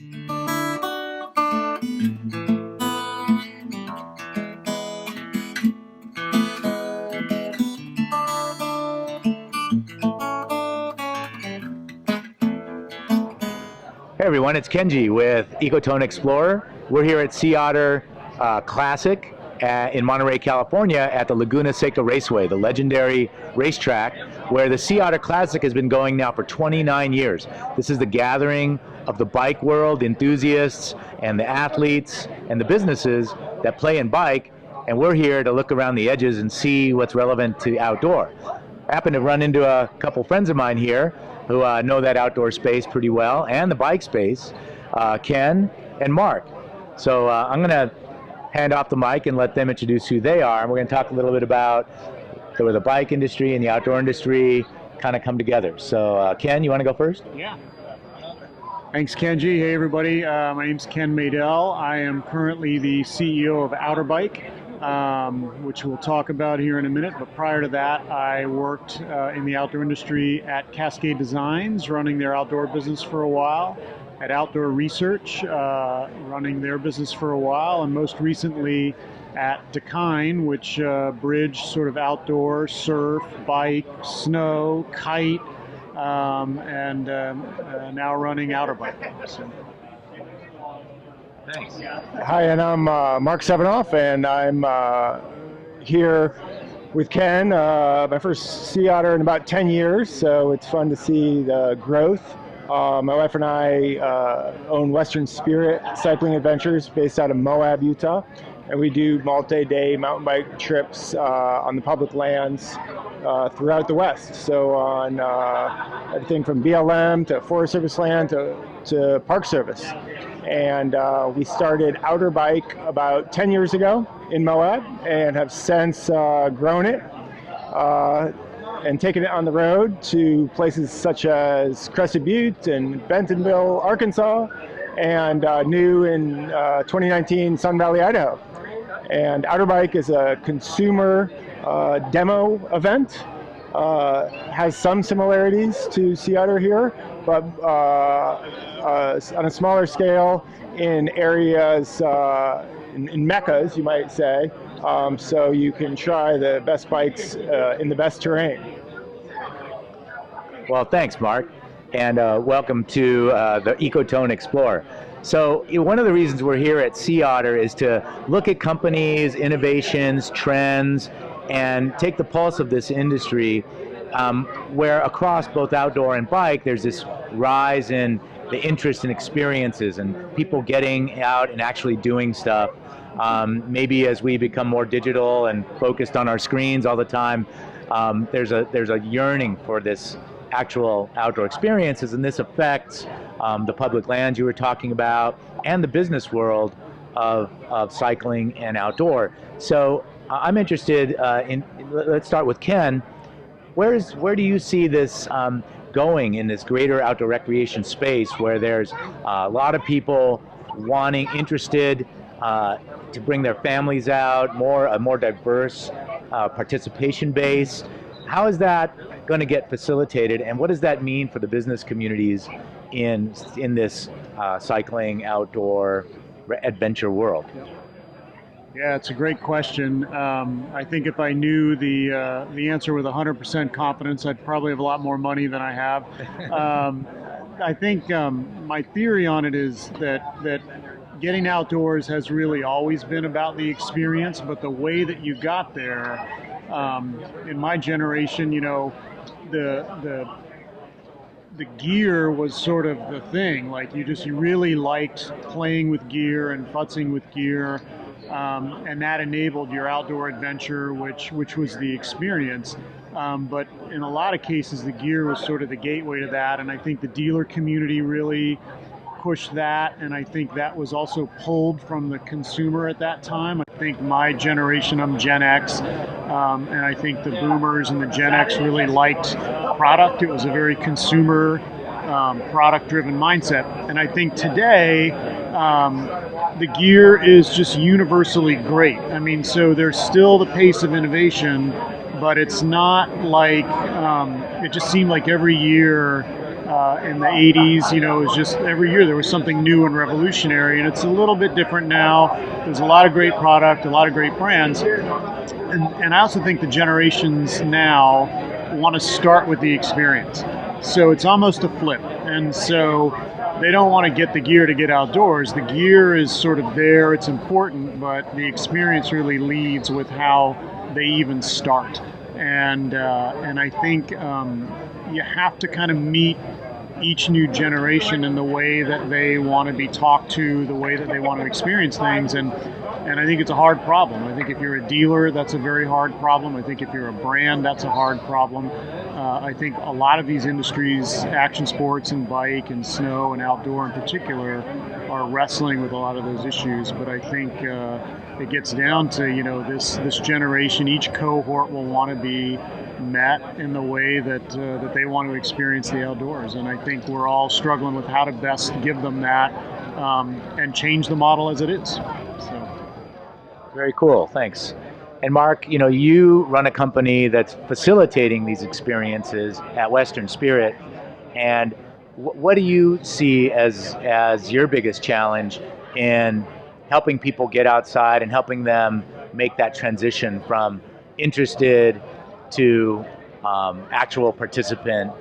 Hey everyone, it's Kenji with Ecotone Explorer. We're here at Sea Otter Classic in Monterey, California at the Laguna Seca Raceway, the legendary racetrack where the Sea Otter Classic has been going now for 29 years. This is the gathering of the bike world enthusiasts and the athletes and the businesses that play in bike, and we're here to look around the edges and see what's relevant to outdoor. I happen to run into a couple friends of mine here who know that outdoor space pretty well, and the bike space, Ken and Mark. So I'm going to hand off the mic and let them introduce who they are. And we're going to talk a little bit about where the bike industry and the outdoor industry kind of come together. So Ken, you want to go first? Yeah. Thanks, Kenji. Hey, everybody. My name's Ken Meidell. I am currently the CEO of Outerbike, which we'll talk about here in a minute. But prior to that, I worked in the outdoor industry at Cascade Designs, running their outdoor business for a while, at Outdoor Research, running their business for a while, and most recently at Ecotone, which bridged sort of outdoor, surf, bike, snow, kite, and now running Outerbike. So. Thanks. Hi, and I'm Mark Sevenoff, and I'm here with Ken. My first Sea Otter in about 10 years, so it's fun to see the growth. My wife and I own Western Spirit Cycling Adventures based out of Moab, Utah, and we do multi-day mountain bike trips on the public lands throughout the West. So on everything from BLM to Forest Service land to Park Service. And we started Outerbike about 10 years ago in Moab and have since grown it and taken it on the road to places such as Crested Butte and Bentonville, Arkansas, and new in 2019 Sun Valley, Idaho. And Outerbike is a consumer demo event. Has some similarities to Sea Otter here, but on a smaller scale in areas, in meccas, you might say, so you can try the best bikes in the best terrain. Well, thanks, Mark, and welcome to the Ecotone Explorer. So one of the reasons we're here at Sea Otter is to look at companies, innovations, trends, and take the pulse of this industry, where across both outdoor and bike, there's this rise in the interest in experiences and people getting out and actually doing stuff. Maybe as we become more digital and focused on our screens all the time, there's a yearning for this actual outdoor experiences, and this affects the public lands you were talking about and the business world of cycling and outdoor. So I'm interested in, let's start with Ken. Where do you see this going in this greater outdoor recreation space where there's a lot of people interested to bring their families out, a more diverse participation base? How is that going to get facilitated, and what does that mean for the business communities in this cycling outdoor adventure world? Yeah, it's a great question. I think if I knew the answer with 100% confidence, I'd probably have a lot more money than I have. I think my theory on it is that getting outdoors has really always been about the experience, but the way that you got there, in my generation, you know, the gear was sort of the thing. Like you really liked playing with gear and futzing with gear. And that enabled your outdoor adventure, which was the experience. But in a lot of cases, the gear was sort of the gateway to that. And I think the dealer community really pushed that. And I think that was also pulled from the consumer at that time. I think my generation, I'm Gen X, and I think the boomers and the Gen X really liked product. It was a very consumer, product-driven mindset. And I think today, the gear is just universally great. I mean, so there's still the pace of innovation, but it's not like, it just seemed like every year in the 80s, it was just every year there was something new and revolutionary, and it's a little bit different now. There's a lot of great product, a lot of great brands, and I also think the generations now want to start with the experience. So it's almost a flip, and so they don't want to get the gear to get outdoors. The gear is sort of there, it's important, but the experience really leads with how they even start. And I think you have to kind of meet each new generation in the way that they want to be talked to, the way that they want to experience things, and I think it's a hard problem. I think if you're a dealer, that's a very hard problem. I think if you're a brand, that's a hard problem. I think a lot of these industries, action sports and bike and snow and outdoor in particular, are wrestling with a lot of those issues. But I think it gets down to, this generation, each cohort will want to be met in the way that they want to experience the outdoors. And I think we're all struggling with how to best give them that and change the model as it is. So. Very cool, thanks. And Mark, you run a company that's facilitating these experiences at Western Spirit, and what do you see as your biggest challenge in helping people get outside and helping them make that transition from interested to actual participant?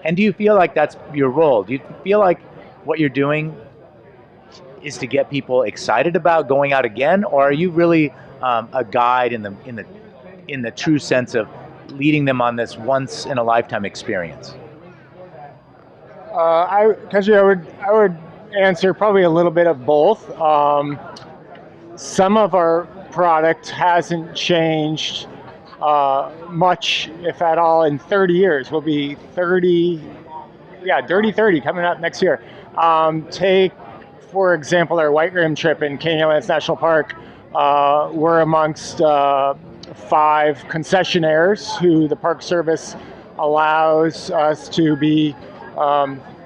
And do you feel like that's your role? Do you feel like what you're doing is to get people excited about going out again, or are you really a guide in the true sense of leading them on this once in a lifetime experience? I would answer probably a little bit of both. Some of our product hasn't changed much, if at all, in 30 years. We'll be 30 coming up next year. Take, for example, our White Rim trip in Canyonlands National Park. We're amongst 5 concessionaires who the Park Service allows us to be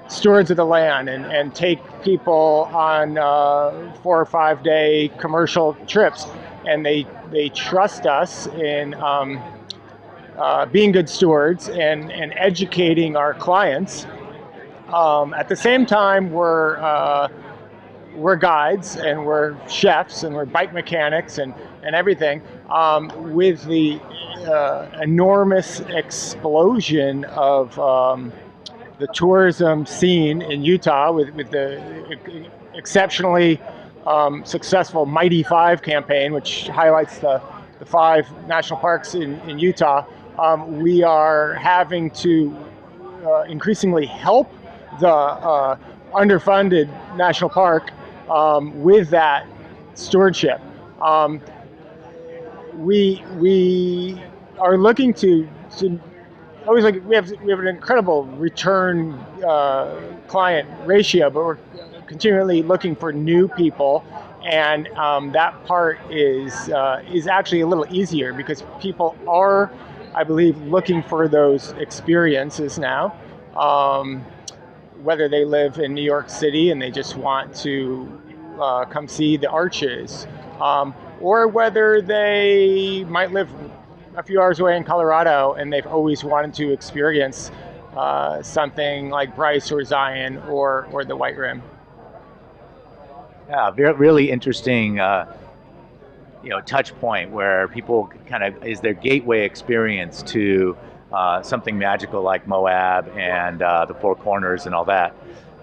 stewards of the land and take people on 4 or 5 day commercial trips. And they trust us in being good stewards and educating our clients. At the same time, we're guides and we're chefs and we're bike mechanics and everything. With the enormous explosion of the tourism scene in Utah, with the exceptionally successful Mighty 5 campaign, which highlights the 5 national parks in Utah, we are having to increasingly help the underfunded national park with that stewardship. We are looking to always, like, we have an incredible return client ratio, but we're continually looking for new people, and that part is actually a little easier because people are, I believe, looking for those experiences now. Whether they live in New York City and they just want to come see the arches, or whether they might live a few hours away in Colorado and they've always wanted to experience something like Bryce or Zion or the White Rim. Yeah, really interesting touch point where people kind of is their gateway experience to something magical like Moab and the Four Corners and all that.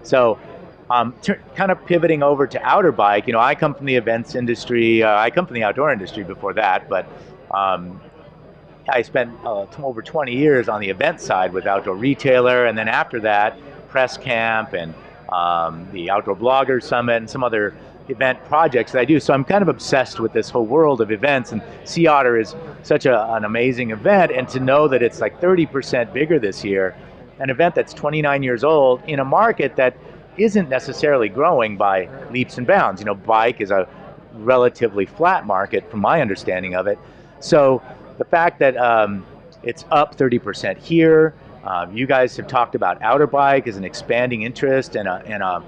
So kind of pivoting over to Outerbike, I come from the events industry, I come from the outdoor industry before that, but I spent over 20 years on the event side with Outdoor Retailer, and then after that, Press Camp and the Outdoor Bloggers Summit and some other event projects that I do. So I'm kind of obsessed with this whole world of events, and Sea Otter is such an amazing event, and to know that it's like 30% bigger this year, an event that's 29 years old in a market that isn't necessarily growing by leaps and bounds. Bike is a relatively flat market from my understanding of it. So the fact that it's up 30% here, you guys have talked about Outerbike as an expanding interest and a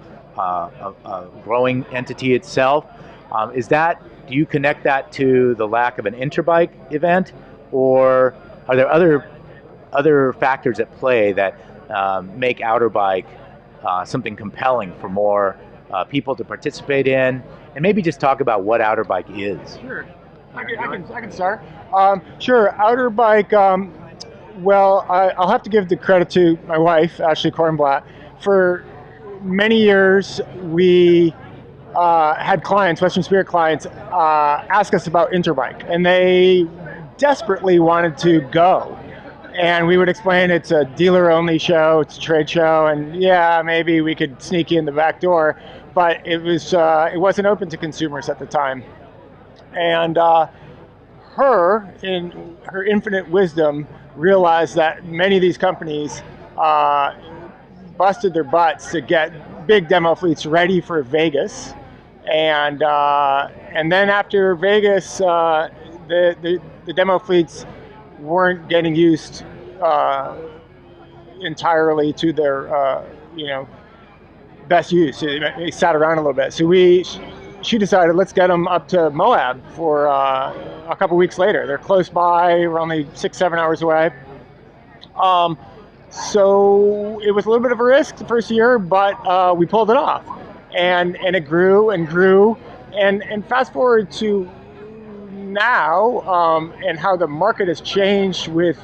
growing entity itself. Do you connect that to the lack of an Interbike event, or are there other factors at play that make Outerbike something compelling for more people to participate in, and maybe just talk about what Outerbike is. Sure, I can start. Sure, Outerbike. Well, I'll have to give the credit to my wife, Ashley Kornblatt. For many years, we had clients, Western Spirit clients, ask us about Interbike, and they desperately wanted to go. And we would explain it's a dealer-only show, it's a trade show, and yeah, maybe we could sneak in the back door, but it wasn't open to consumers at the time. And her, in her infinite wisdom, realized that many of these companies busted their butts to get big demo fleets ready for Vegas, and then after Vegas, the demo fleets weren't getting used entirely to their best use. They sat around a little bit. So she decided, let's get them up to Moab for a couple weeks later. They're close by. We're only 6-7 hours away. So it was a little bit of a risk the first year, but we pulled it off, and it grew and grew. And fast forward to now, and how the market has changed with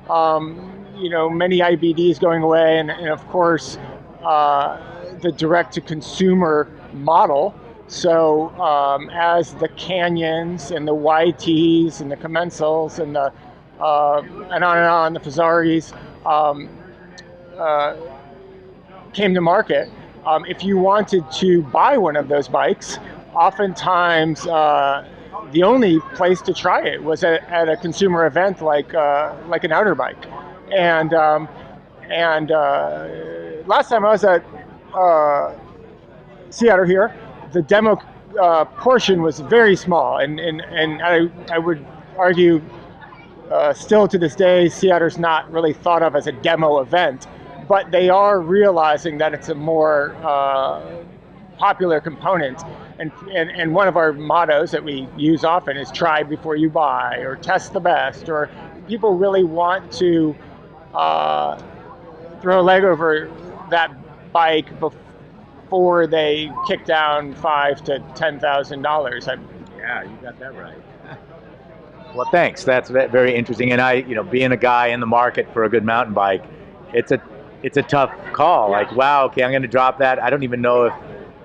many IBDs going away, and of course the direct-to-consumer model. So as the Canyons and the YTs and the Commensals and the and on, the Fazzaris came to market, if you wanted to buy one of those bikes, oftentimes the only place to try it was at a consumer event like an Outerbike. And last time I was at Sea Otter here, the demo portion was very small, and I would argue still to this day, Sea Otter's not really thought of as a demo event, but they are realizing that it's a more popular component. And one of our mottos that we use often is try before you buy, or test the best, or people really want to throw a leg over that bike before they kick down $5,000 to $10,000. Yeah, you got that right. Well, thanks. That's very interesting. And I, being a guy in the market for a good mountain bike, it's a tough call. Yeah. Like, wow, okay, I'm going to drop that. I don't even know if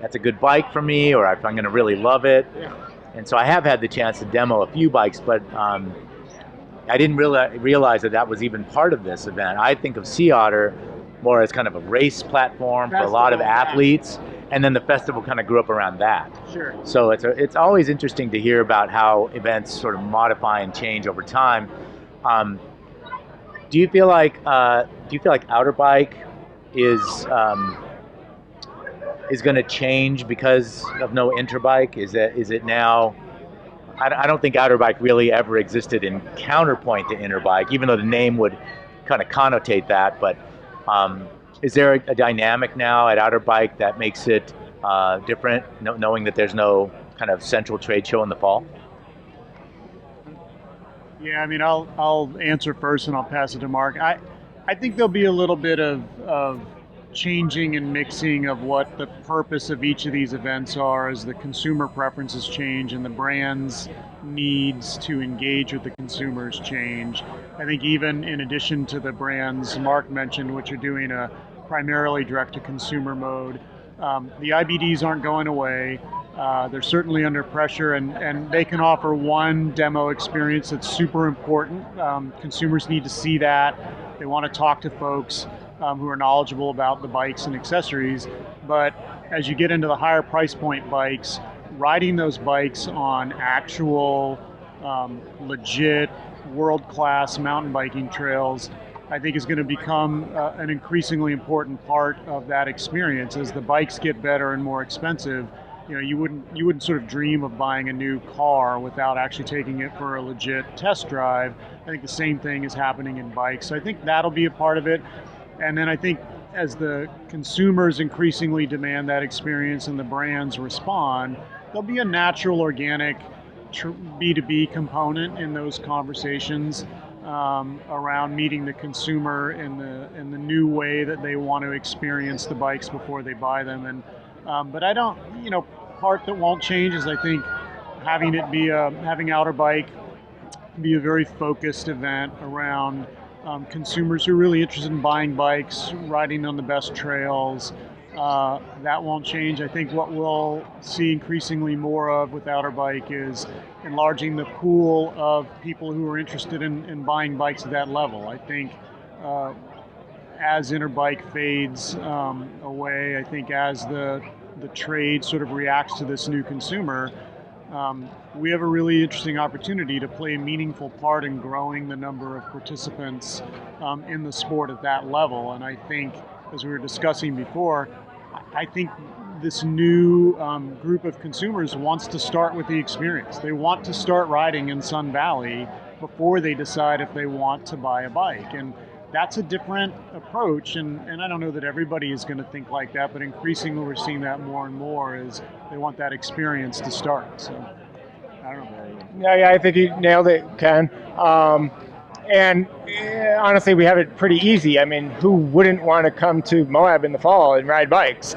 that's a good bike for me, or if I'm going to really love it. Yeah. And so I have had the chance to demo a few bikes, but I didn't realize that was even part of this event. I think of Sea Otter more as kind of a race platform for a lot of athletes, and then the festival kind of grew up around that. Sure. So it's always interesting to hear about how events sort of modify and change over time. Do you feel like Outerbike is going to change because of no Interbike? Is it now? I don't think Outerbike really ever existed in counterpoint to Interbike, even though the name would kind of connotate that. But is there a dynamic now at Outerbike that makes it different, knowing that there's no kind of central trade show in the fall? Yeah, I mean, I'll answer first and I'll pass it to Mark. I think there'll be a little bit of changing and mixing of what the purpose of each of these events are as the consumer preferences change and the brand's needs to engage with the consumers change. I think even in addition to the brands Mark mentioned, which are doing a primarily direct-to-consumer mode, the IBDs aren't going away. They're certainly under pressure, and they can offer one demo experience that's super important. Consumers need to see that. They want to talk to folks who are knowledgeable about the bikes and accessories. But as you get into the higher price point bikes, riding those bikes on actual legit world-class mountain biking trails, I think is going to become an increasingly important part of that experience. As the bikes get better and more expensive, you wouldn't sort of dream of buying a new car without actually taking it for a legit test drive. I think the same thing is happening in bikes. So I think that'll be a part of it. And then I think as the consumers increasingly demand that experience and the brands respond, there'll be a natural, organic B2B component in those conversations. around meeting the consumer in the new way that they want to experience the bikes before they buy them. And but I don't, part that won't change is I think having Outerbike be a very focused event around consumers who are really interested in buying bikes, riding on the best trails. That won't change. I think what we'll see increasingly more of with Outerbike is enlarging the pool of people who are interested in buying bikes at that level. I think as Interbike fades away, I think as the trade sort of reacts to this new consumer, we have a really interesting opportunity to play a meaningful part in growing the number of participants in the sport at that level. And I think, as we were discussing before, I think this new group of consumers wants to start with the experience. They want to start riding in Sun Valley before they decide if they want to buy a bike. And that's a different approach, and I don't know that everybody is going to think like that, but increasingly we're seeing that more and more is they want that experience to start. So, I don't know. Yeah, I think you nailed it, Ken. And honestly, we have it pretty easy. I mean, who wouldn't want to come to Moab in the fall and ride bikes?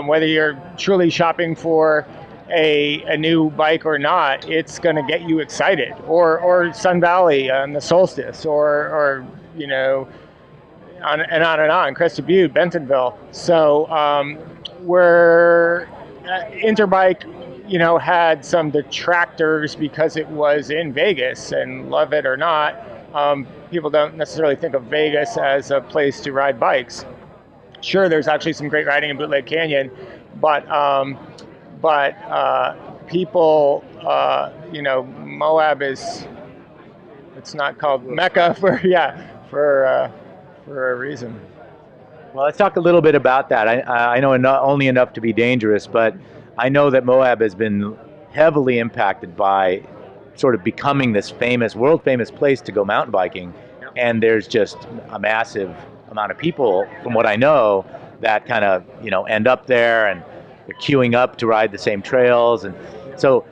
Whether you're truly shopping for a new bike or not, it's going to get you excited. Or Sun Valley on the solstice, or on and on, Crested Butte, Bentonville. So Interbike, had some detractors because it was in Vegas, and love it or not, people don't necessarily think of Vegas as a place to ride bikes. Sure, there's actually some great riding in Bootleg Canyon, but people, Moab it's not called Mecca for a reason. Well, let's talk a little bit about that. I know only enough to be dangerous, but I know that Moab has been heavily impacted by sort of becoming this world famous place to go mountain biking. Yep. And there's just a massive amount of people, from what I know, that kind of, end up there and they're queuing up to ride the same trails. And so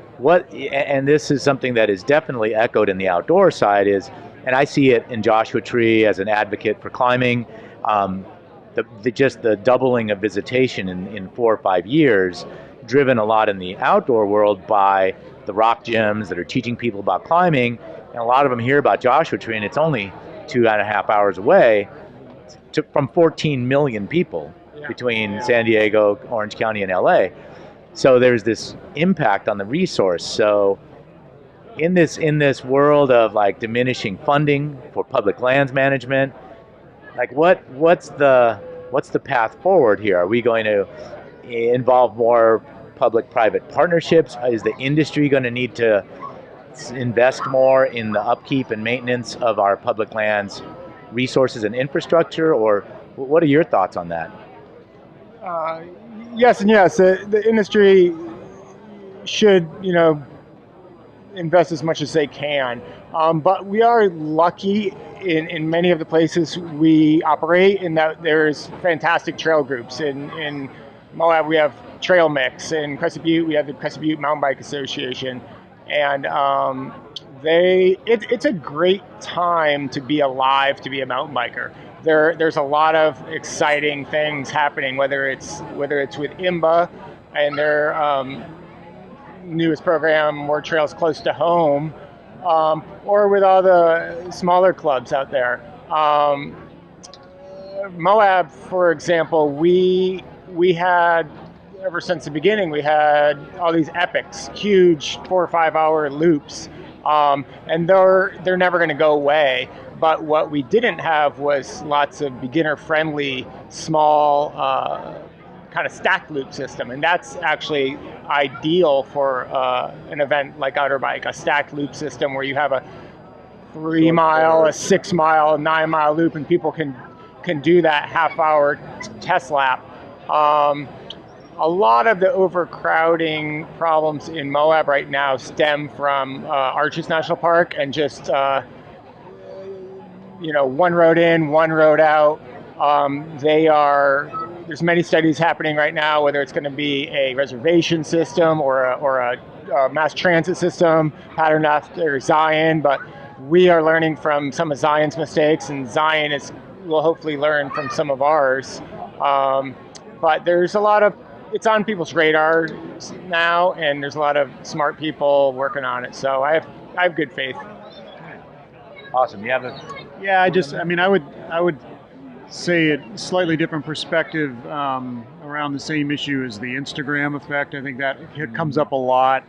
and this is something that is definitely echoed in the outdoor side and I see it in Joshua Tree as an advocate for climbing, just the doubling of visitation in 4 or 5 years, driven a lot in the outdoor world by the rock gyms that are teaching people about climbing, and a lot of them hear about Joshua Tree, and it's only 2.5 hours away from 14 million people between San Diego, Orange County, and LA. So there's this impact on the resource. So in this world of like diminishing funding for public lands management, like what's the path forward here? Are we going to involve more public-private partnerships? Is the industry going to need to invest more in the upkeep and maintenance of our public lands resources and infrastructure, or what are your thoughts on that? Yes and yes. The industry should, invest as much as they can. But we are lucky in many of the places we operate in that there's fantastic trail groups. In Moab, we have Trail Mix. In Crested Butte, we have the Crested Butte Mountain Bike Association. And it's a great time to be alive, to be a mountain biker. There's a lot of exciting things happening, whether it's with IMBA and their newest program, More Trails Close to Home, or with all the smaller clubs out there. Moab, for example, we had, ever since the beginning, we had all these epics, huge 4 or 5 hour loops, and they're never going to go away. But what we didn't have was lots of beginner-friendly, small, kind of stacked loop system, and that's actually ideal for an event like Outerbike, a stacked loop system where you have a 3 mile, a 6 mile, a 9 mile loop, and people can do that half-hour test lap. A lot of the overcrowding problems in Moab right now stem from Arches National Park and just one road in, one road out. There's many studies happening right now, whether it's going to be a reservation system or a mass transit system patterned after Zion, but we are learning from some of Zion's mistakes, and Zion will hopefully learn from some of ours. But there's a lot of, it's on people's radar now, and there's a lot of smart people working on it. So I have good faith. Awesome. You have Yeah, I would say a slightly different perspective around the same issue as the Instagram effect. I think that it comes up a lot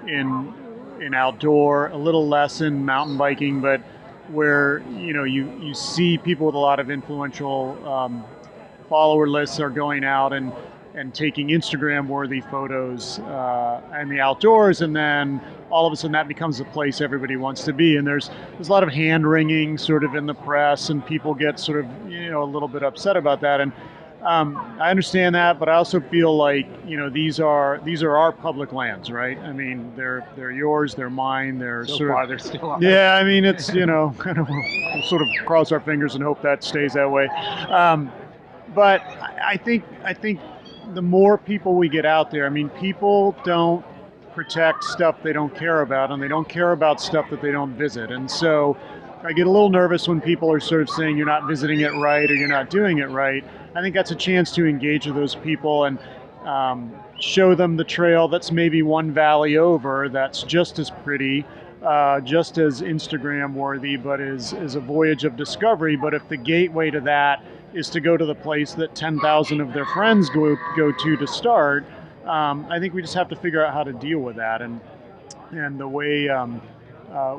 in outdoor, a little less in mountain biking, but where you see people with a lot of influential follower lists are going out and taking Instagram worthy photos in the outdoors, and then all of a sudden that becomes the place everybody wants to be. And there's a lot of hand wringing sort of in the press, and people get sort of a little bit upset about that. And I understand that, but I also feel like these are our public lands, right? I mean, they're yours, they're mine, they're so sort far, of they're still on. Yeah, I mean, it's we'll sort of cross our fingers and hope that stays that way. But I think the more people we get out there, I mean, people don't protect stuff they don't care about, and they don't care about stuff that they don't visit. And so I get a little nervous when people are sort of saying you're not visiting it right or you're not doing it right. I think that's a chance to engage with those people and show them the trail that's maybe one valley over that's just as pretty, just as Instagram worthy, but is a voyage of discovery. But if the gateway to that is to go to the place that 10,000 of their friends go to start, I think we just have to figure out how to deal with that. And the way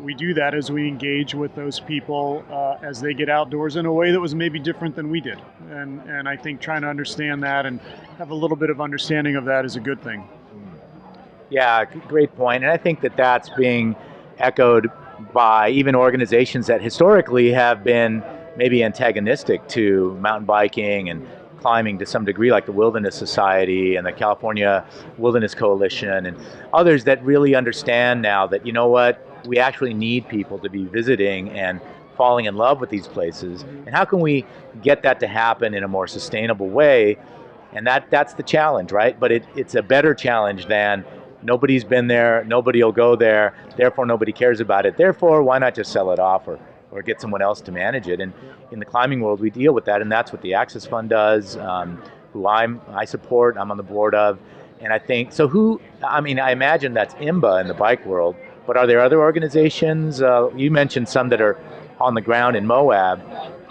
we do that is we engage with those people as they get outdoors in a way that was maybe different than we did. And I think trying to understand that and have a little bit of understanding of that is a good thing. Yeah, great point. And I think that that's being echoed by even organizations that historically have been maybe antagonistic to mountain biking and climbing to some degree, like the Wilderness Society and the California Wilderness Coalition and others that really understand now that, we actually need people to be visiting and falling in love with these places. And how can we get that to happen in a more sustainable way? And that's the challenge, right? But it's a better challenge than nobody's been there, nobody will go there, therefore nobody cares about it. Therefore, why not just sell it off or get someone else to manage it? And in the climbing world, we deal with that, and that's what the Access Fund does, who I support, I'm on the board of. And I think, I imagine that's IMBA in the bike world, but are there other organizations? You mentioned some that are on the ground in Moab.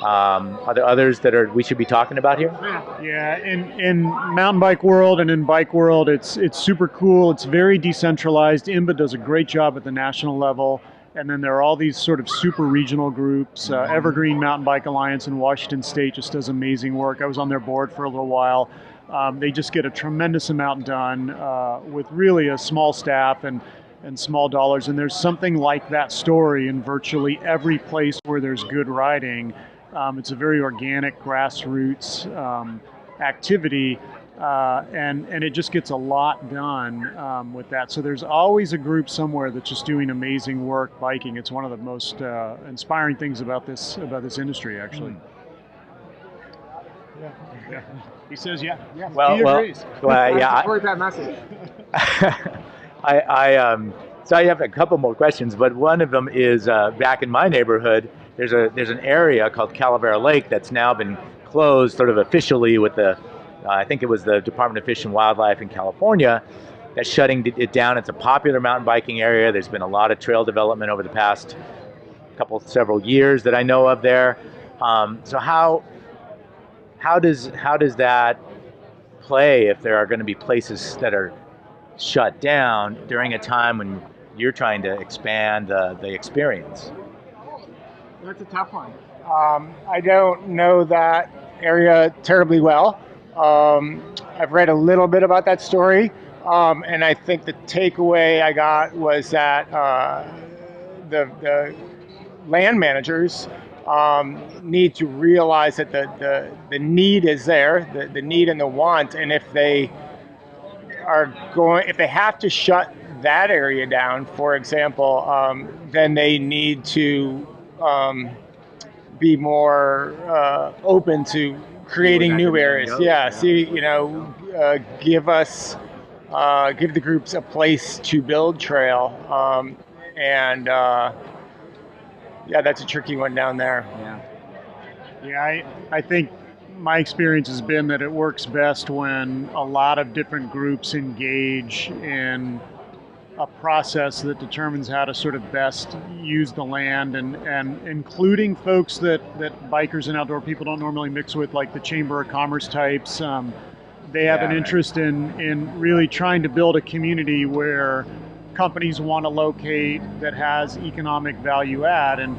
Are there others that we should be talking about here? Yeah, in mountain bike world and in bike world, it's super cool. It's very decentralized. IMBA does a great job at the national level. And then there are all these sort of super regional groups. Evergreen Mountain Bike Alliance in Washington State just does amazing work. I was on their board for a little while. They just get a tremendous amount done with really a small staff and small dollars. And there's something like that story in virtually every place where there's good riding. It's a very organic, grassroots activity. And it just gets a lot done with that. So there's always a group somewhere that's just doing amazing work biking. It's one of the most inspiring things about this industry, actually. Yeah. He says, yeah. Well, he agrees. I support that message. So I have a couple more questions, but one of them is back in my neighborhood. There's an area called Calavera Lake that's now been closed, sort of officially, with the I think it was the Department of Fish and Wildlife in California that's shutting it down. It's a popular mountain biking area. There's been a lot of trail development over the past several years that I know of there. So how does that play if there are going to be places that are shut down during a time when you're trying to expand the experience? That's a tough one. I don't know that area terribly well. I've read a little bit about that story, and I think the takeaway I got was that the land managers need to realize that the need is there, the need and the want, and if they have to shut that area down, for example, then they need to be more open to creating new areas. Yeah. See, give the groups a place to build trail, and yeah, that's a tricky one down there. Yeah, I think my experience has been that it works best when a lot of different groups engage in a process that determines how to sort of best use the land, and including folks that bikers and outdoor people don't normally mix with, like the Chamber of Commerce types. They have an interest in really trying to build a community where companies want to locate that has economic value add, and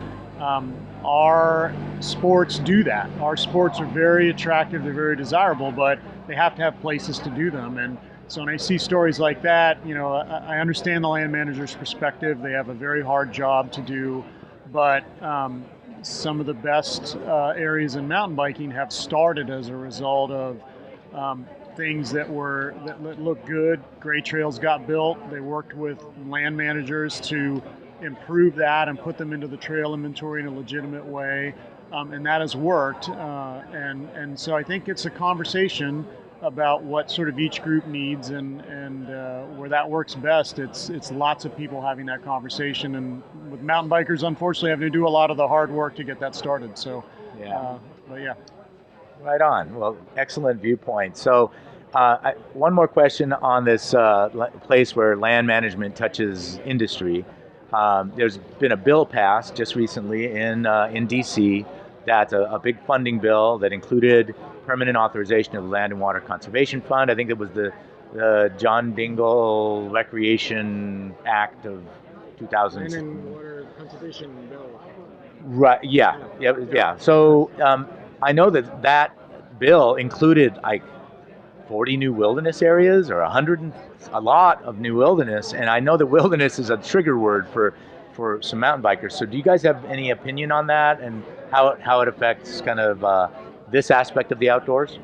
our sports do that. Our sports are very attractive, they're very desirable, but they have to have places to do them. And so when I see stories like that, I understand the land manager's perspective. They have a very hard job to do, but some of the best areas in mountain biking have started as a result of things that look good. Great trails got built. They worked with land managers to improve that and put them into the trail inventory in a legitimate way, and that has worked. And so I think it's a conversation about what sort of each group needs, and where that works best. It's lots of people having that conversation, and with mountain bikers, unfortunately, having to do a lot of the hard work to get that started. So, but yeah. Right on. Well, excellent viewpoint. So, one more question on this place where land management touches industry. There's been a bill passed just recently in D.C. That's a big funding bill that included permanent authorization of the Land and Water Conservation Fund. I think it was the John Dingell Recreation Act of 2000. Land and Water Conservation Bill. Right. Yeah. So I know that bill included like 40 new wilderness areas, or a lot of new wilderness, and I know that wilderness is a trigger word for some mountain bikers. So do you guys have any opinion on that, and how it affects kind of this aspect of the outdoors?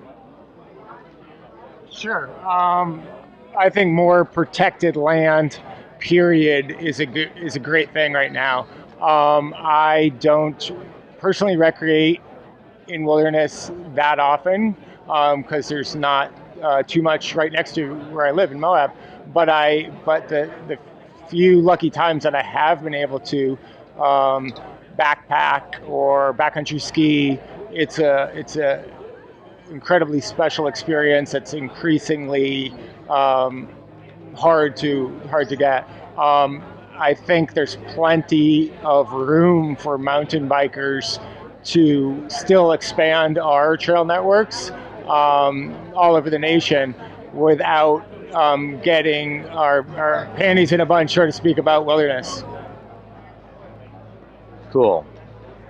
Sure. I think more protected land, period, is a great thing right now. I don't personally recreate in wilderness that often because there's not too much right next to where I live in Moab. But the few lucky times that I have been able to backpack or backcountry ski, it's a incredibly special experience. It's increasingly hard to get. I think there's plenty of room for mountain bikers to still expand our trail networks all over the nation without getting our panties in a bunch, so to speak, about wilderness. Cool.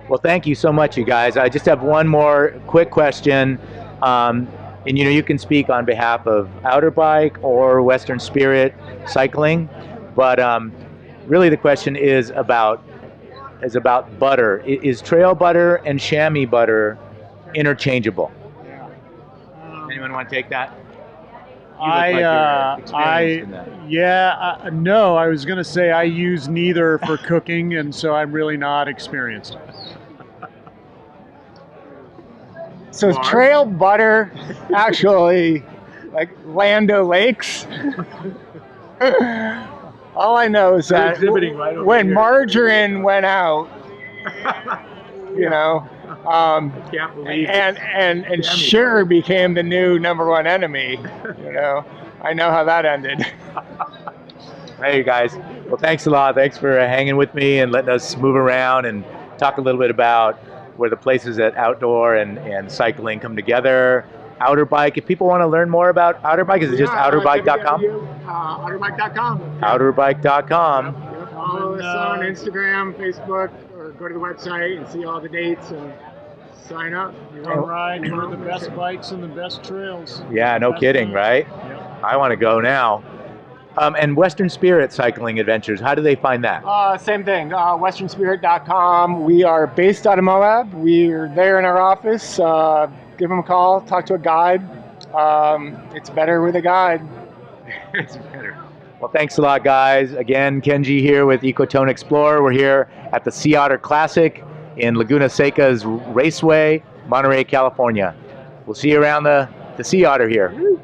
Well, thank you so much, you guys. I just have one more quick question. And you can speak on behalf of Outerbike or Western Spirit Cycling, but really the question is about butter. Is trail butter and chamois butter interchangeable? Anyone want to take that? No, I was going to say I use neither for cooking, and so I'm really not experienced. So is trail butter actually like Land O'Lakes? All I know is that when margarine went out, Can't believe and sugar became the new number one enemy. I know how that ended. Hey guys, well thanks a lot. Thanks for hanging with me and letting us move around and talk a little bit about where the places that outdoor and cycling come together. Outerbike, if people want to learn more about Outerbike, is it just outerbike.com? Outerbike.com. Outerbike.com. Follow us on Instagram, Facebook, or go to the website and see all the dates and sign up. You're on ride, one of the best bikes and the best trails. Yeah, no kidding, right? Yep. I want to go now. And Western Spirit Cycling Adventures, how do they find that? Same thing, westernspirit.com. We are based out of Moab. We're there in our office. Give them a call, talk to a guide. It's better with a guide. It's better. Well, thanks a lot, guys. Again, Kenji here with Ecotone Explorer. We're here at the Sea Otter Classic in Laguna Seca's Raceway, Monterey, California. We'll see you around the Sea Otter here.